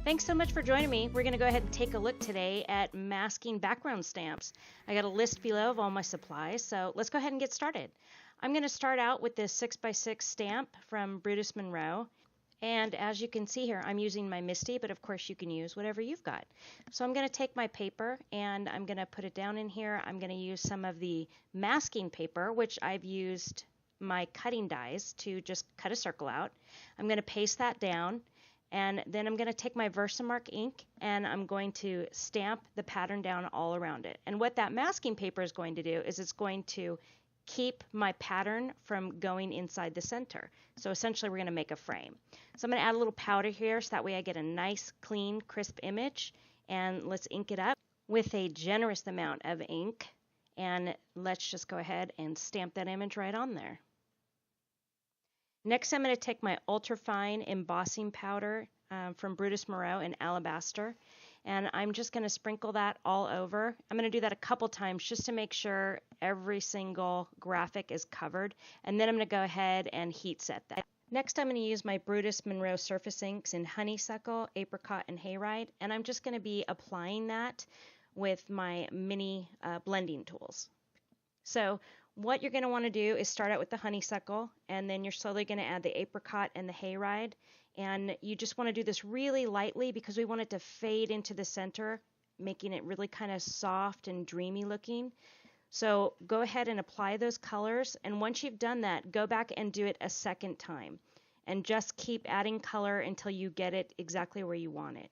Thanks so much for joining me. We're going to go ahead and take a look today at masking background stamps. I got a list below of all my supplies, so let's go ahead and get started. I'm going to start out with this 6x6 stamp from Brutus Monroe. And as you can see here, I'm using my Misty, but of course you can use whatever you've got. So I'm going to take my paper and I'm going to put it down in here. I'm going to use some of the masking paper, which I've used my cutting dies to just cut a circle out. I'm going to paste that down, and then I'm going to take my Versamark ink and I'm going to stamp the pattern down all around it. And what that masking paper is going to do is it's going to keep my pattern from going inside the center. So essentially we're going to make a frame. So I'm going to add a little powder here so that way I get a nice, clean, crisp image. And let's ink it up with a generous amount of ink. And let's just go ahead and stamp that image right on there. Next, I'm going to take my ultrafine embossing powder from Brutus Monroe in Alabaster. And I'm just going to sprinkle that all over. I'm going to do that a couple times just to make sure every single graphic is covered. And then I'm going to go ahead and heat set that. Next, I'm going to use my Brutus Monroe surface inks in Honeysuckle, Apricot, and Hayride. And I'm just going to be applying that with my mini blending tools. So what you're going to want to do is start out with the Honeysuckle, and then you're slowly going to add the Apricot and the Hayride. And you just want to do this really lightly because we want it to fade into the center, making it really kind of soft and dreamy looking. So go ahead and apply those colors. And once you've done that, go back and do it a second time. And just keep adding color until you get it exactly where you want it.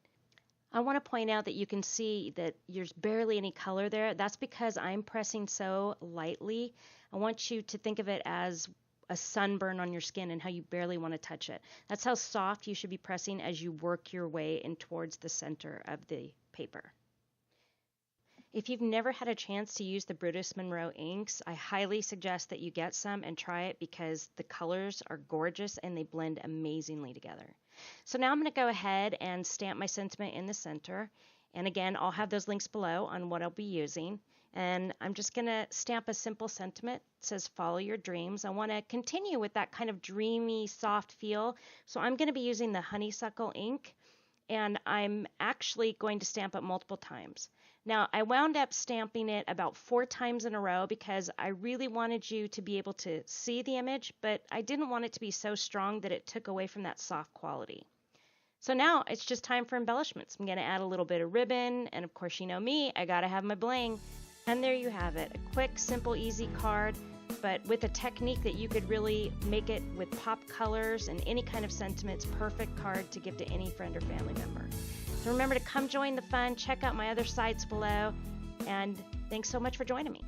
I want to point out that you can see that there's barely any color there. That's because I'm pressing so lightly. I want you to think of it as a sunburn on your skin and how you barely want to touch it. That's how soft you should be pressing as you work your way in towards the center of the paper. If you've never had a chance to use the Brutus Monroe inks, I highly suggest that you get some and try it because the colors are gorgeous and they blend amazingly together. So now I'm going to go ahead and stamp my sentiment in the center. And again, I'll have those links below on what I'll be using. And I'm just going to stamp a simple sentiment. It says, follow your dreams. I want to continue with that kind of dreamy, soft feel. So I'm going to be using the Honeysuckle ink. And I'm actually going to stamp it multiple times. Now, I wound up stamping it about 4 times in a row because I really wanted you to be able to see the image, but I didn't want it to be so strong that it took away from that soft quality. So now it's just time for embellishments. I'm going to add a little bit of ribbon, and of course you know me, I got to have my bling. And there you have it, a quick, simple, easy card, but with a technique that you could really make it with pop colors and any kind of sentiments, perfect card to give to any friend or family member. So remember to come join the fun, check out my other sites below, and thanks so much for joining me.